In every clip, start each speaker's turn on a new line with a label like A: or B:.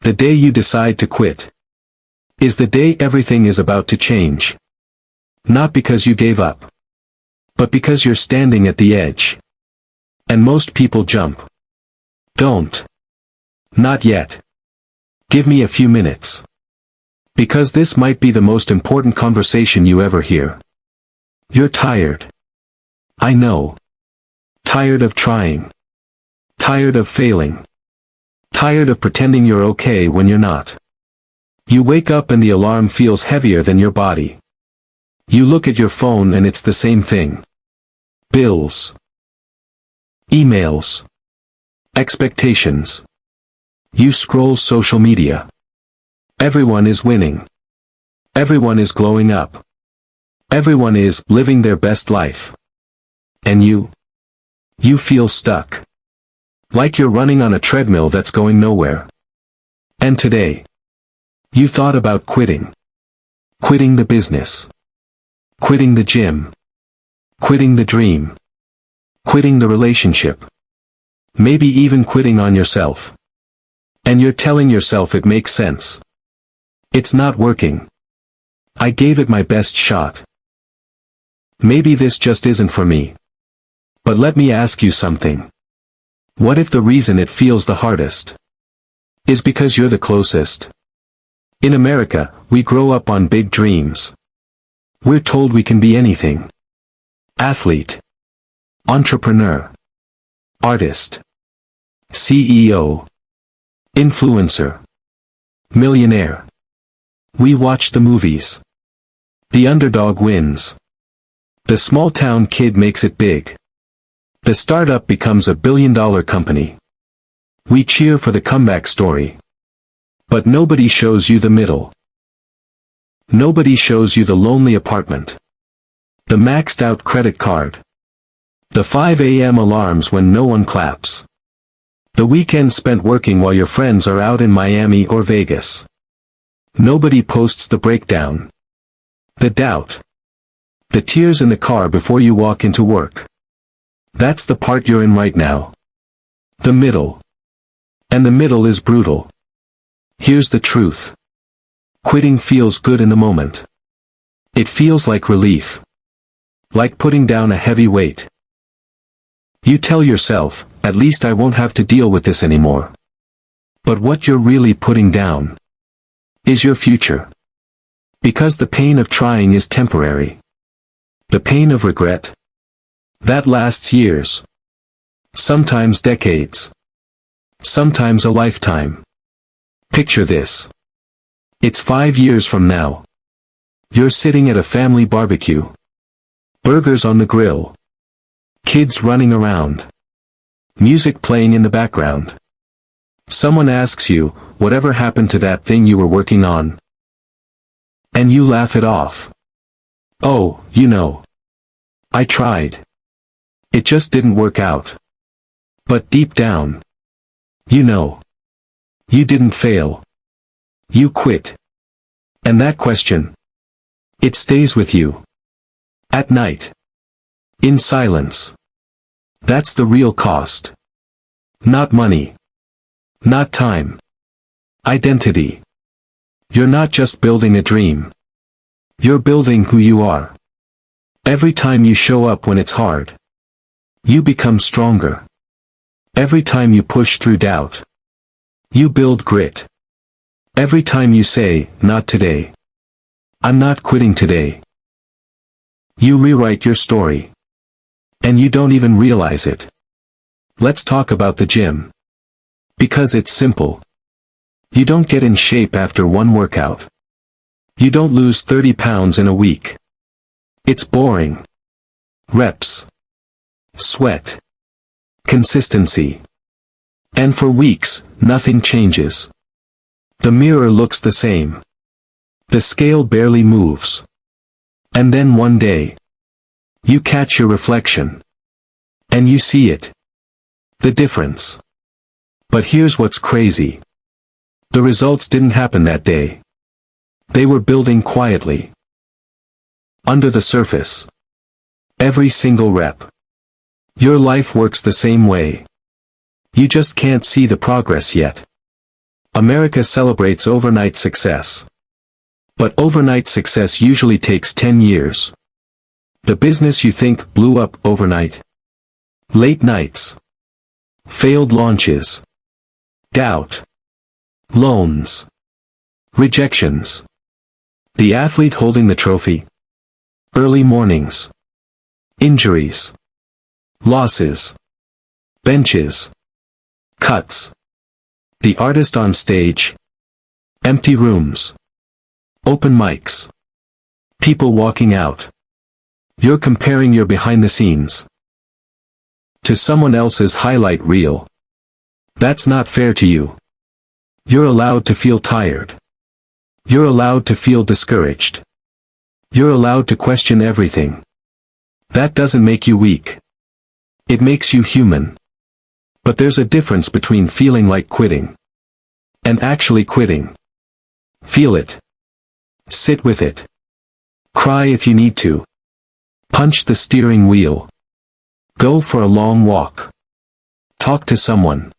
A: The day you decide to quit is the day everything is about to change. Not because you gave up, but because you're standing at the edge. And most people jump. Don't. Not yet. Give me a few minutes. Because this might be the most important conversation you ever hear. You're tired. I know. Tired of trying. Tired of failing. Tired of pretending you're okay when you're not. You wake up and the alarm feels heavier than your body. You look at your phone and it's the same thing. Bills. Emails. Expectations. You scroll social media. Everyone is winning. Everyone is glowing up. Everyone is living their best life. And you feel stuck. Like you're running on a treadmill that's going nowhere. And today, you thought about quitting. Quitting the business. Quitting the gym. Quitting the dream. Quitting the relationship. Maybe even quitting on yourself. And you're telling yourself it makes sense. It's not working. I gave it my best shot. Maybe this just isn't for me. But let me ask you something. What if the reason it feels the hardest is because you're the closest? In America, we grow up on big dreams. We're told we can be anything. Athlete. Entrepreneur. Artist. CEO. Influencer. Millionaire. We watch the movies. The underdog wins. The small-town kid makes it big. The startup becomes a billion-dollar company. We cheer for the comeback story. But nobody shows you the middle. Nobody shows you the lonely apartment. The maxed-out credit card. The 5 a.m. alarms when no one claps. The weekends spent working while your friends are out in Miami or Vegas. Nobody posts the breakdown. The doubt. The tears in the car before you walk into work. That's the part you're in right now. The middle. And the middle is brutal. Here's the truth. Quitting feels good in the moment. It feels like relief. Like putting down a heavy weight. You tell yourself, at least I won't have to deal with this anymore. But what you're really putting down is your future. Because the pain of trying is temporary. The pain of regret, that lasts years. Sometimes decades. Sometimes a lifetime. Picture this. It's 5 years from now. You're sitting at a family barbecue. Burgers on the grill. Kids running around. Music playing in the background. Someone asks you, whatever happened to that thing you were working on? And you laugh it off. Oh, you know. I tried. It just didn't work out. But deep down, you know. You didn't fail. You quit. And that question, it stays with you. At night. In silence. That's the real cost. Not money. Not time. Identity. You're not just building a dream. You're building who you are. Every time you show up when it's hard, you become stronger. Every time you push through doubt, you build grit. Every time you say, not today. I'm not quitting today. You rewrite your story. And you don't even realize it. Let's talk about the gym. Because it's simple. You don't get in shape after one workout. You don't lose 30 pounds in a week. It's boring. Reps. Sweat. Consistency. And for weeks, nothing changes. The mirror looks the same. The scale barely moves. And then one day, you catch your reflection. And you see it. The difference. But here's what's crazy. The results didn't happen that day. They were building quietly. Under the surface. Every single rep. Your life works the same way. You just can't see the progress yet. America celebrates overnight success. But overnight success usually takes 10 years. The business you think blew up overnight. Late nights. Failed launches. Doubt. Loans. Rejections. The athlete holding the trophy. Early mornings. Injuries. Losses. Benches. Cuts. The artist on stage. Empty rooms. Open mics. People walking out. You're comparing your behind the scenes to someone else's highlight reel. That's not fair to you. You're allowed to feel tired. You're allowed to feel discouraged. You're allowed to question everything. That doesn't make you weak. It makes you human. But there's a difference between feeling like quitting and actually quitting. Feel it. Sit with it. Cry if you need to. Punch the steering wheel. Go for a long walk. Talk to someone.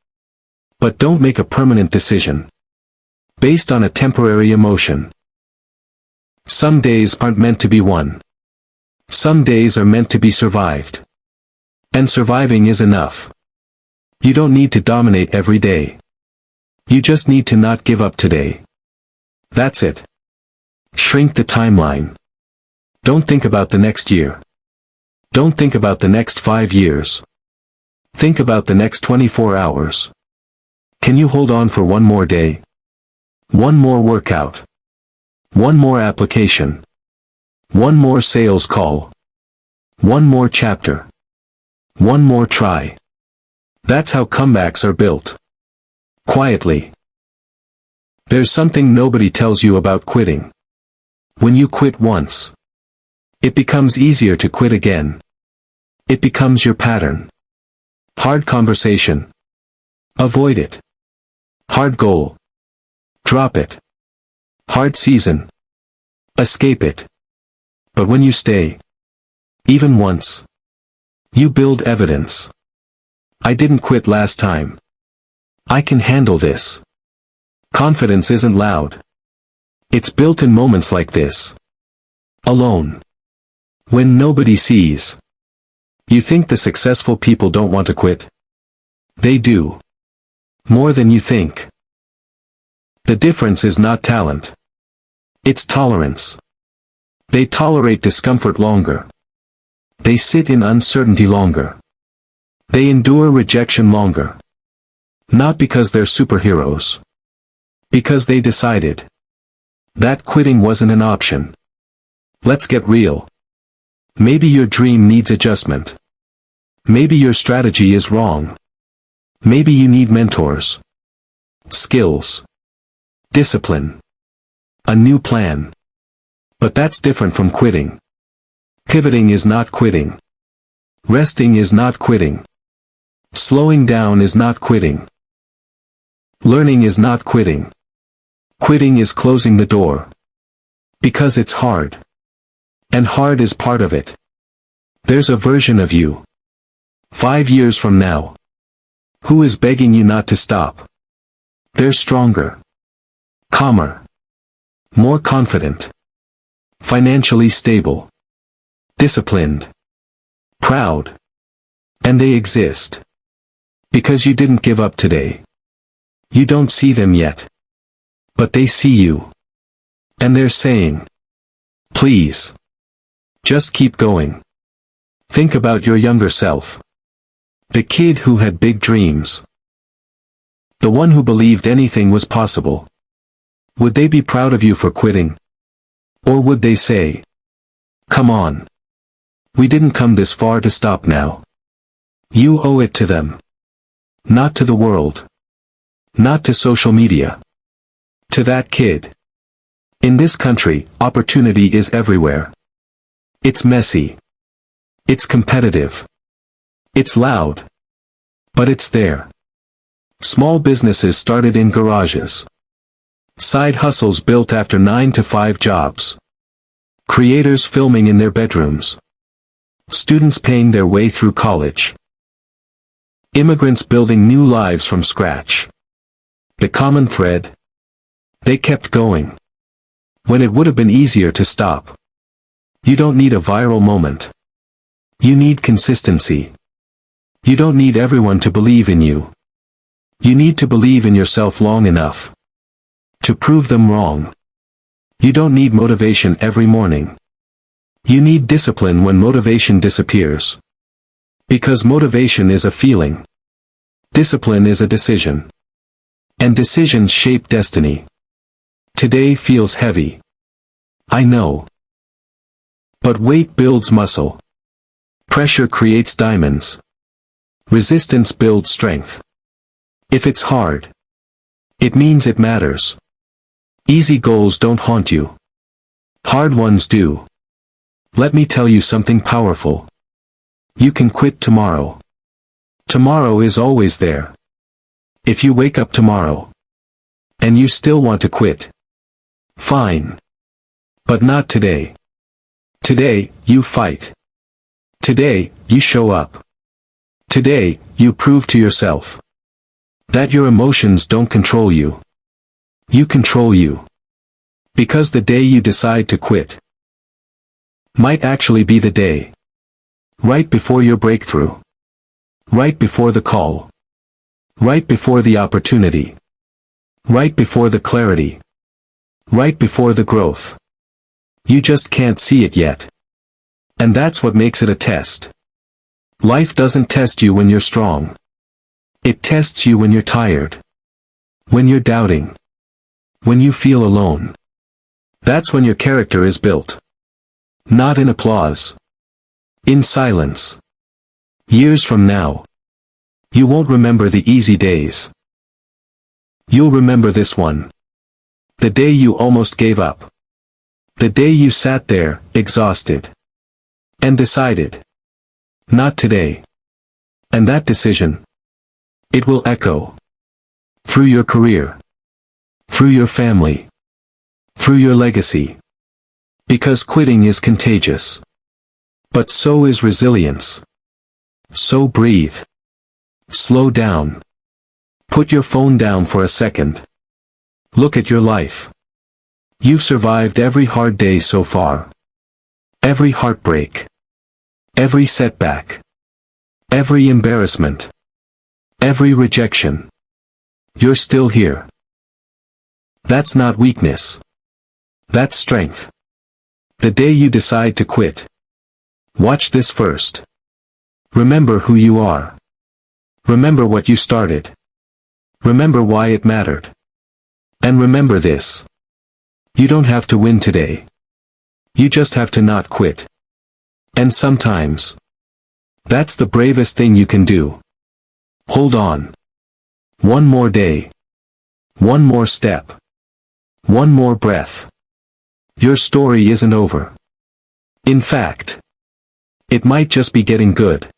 A: But don't make a permanent decision based on a temporary emotion. Some days aren't meant to be won. Some days are meant to be survived. And surviving is enough. You don't need to dominate every day. You just need to not give up today. That's it. Shrink the timeline. Don't think about the next year. Don't think about the next 5 years. Think about the next 24 hours. Can you hold on for one more day? One more workout. One more application. One more sales call. One more chapter. One more try. That's how comebacks are built. Quietly. There's something nobody tells you about quitting. When you quit once, it becomes easier to quit again. It becomes your pattern. Hard conversation. Avoid it. Hard goal. Drop it. Hard season. Escape it. But when you stay, even once, you build evidence. I didn't quit last time. I can handle this. Confidence isn't loud. It's built in moments like this. Alone. When nobody sees. You think the successful people don't want to quit? They do. More than you think. The difference is not talent. It's tolerance. They tolerate discomfort longer. They sit in uncertainty longer. They endure rejection longer. Not because they're superheroes. Because they decided that quitting wasn't an option. Let's get real. Maybe your dream needs adjustment. Maybe your strategy is wrong. Maybe you need mentors. Skills. Discipline. A new plan. But that's different from quitting. Pivoting is not quitting. Resting is not quitting. Slowing down is not quitting. Learning is not quitting. Quitting is closing the door. Because it's hard. And hard is part of it. There's a version of you 5 years from now who is begging you not to stop. They're stronger. Calmer. More confident. Financially stable. Disciplined. Proud. And they exist. Because you didn't give up today. You don't see them yet. But they see you. And they're saying, please. Just keep going. Think about your younger self. The kid who had big dreams. The one who believed anything was possible. Would they be proud of you for quitting? Or would they say, come on. We didn't come this far to stop now. You owe it to them. Not to the world. Not to social media. To that kid. In this country, opportunity is everywhere. It's messy. It's competitive. It's loud. But it's there. Small businesses started in garages. Side hustles built after 9-to-5 jobs. Creators filming in their bedrooms. Students paying their way through college. Immigrants building new lives from scratch. The common thread? They kept going. When it would have been easier to stop. You don't need a viral moment. You need consistency. You don't need everyone to believe in you. You need to believe in yourself long enough to prove them wrong. You don't need motivation every morning. You need discipline when motivation disappears. Because motivation is a feeling. Discipline is a decision. And decisions shape destiny. Today feels heavy. I know. But weight builds muscle. Pressure creates diamonds. Resistance builds strength. If it's hard, it means it matters. Easy goals don't haunt you. Hard ones do. Let me tell you something powerful. You can quit tomorrow. Tomorrow is always there. If you wake up tomorrow and you still want to quit, fine. But not today. Today, you fight. Today, you show up. Today, you prove to yourself that your emotions don't control you. You control you. Because the day you decide to quit might actually be the day. Right before your breakthrough. Right before the call. Right before the opportunity. Right before the clarity. Right before the growth. You just can't see it yet. And that's what makes it a test. Life doesn't test you when you're strong. It tests you when you're tired. When you're doubting. When you feel alone. That's when your character is built. Not in applause. In silence. Years from now, you won't remember the easy days. You'll remember this one. The day you almost gave up. The day you sat there, exhausted. And decided. Not today. And that decision, it will echo. Through your career. Through your family. Through your legacy. Because quitting is contagious. But so is resilience. So breathe. Slow down. Put your phone down for a second. Look at your life. You've survived every hard day so far. Every heartbreak. Every setback. Every embarrassment. Every rejection. You're still here. That's not weakness. That's strength. The day you decide to quit. Watch this first. Remember who you are. Remember what you started. Remember why it mattered. And remember this. You don't have to win today. You just have to not quit. And sometimes, that's the bravest thing you can do. Hold on. One more day. One more step. One more breath. Your story isn't over. In fact, it might just be getting good.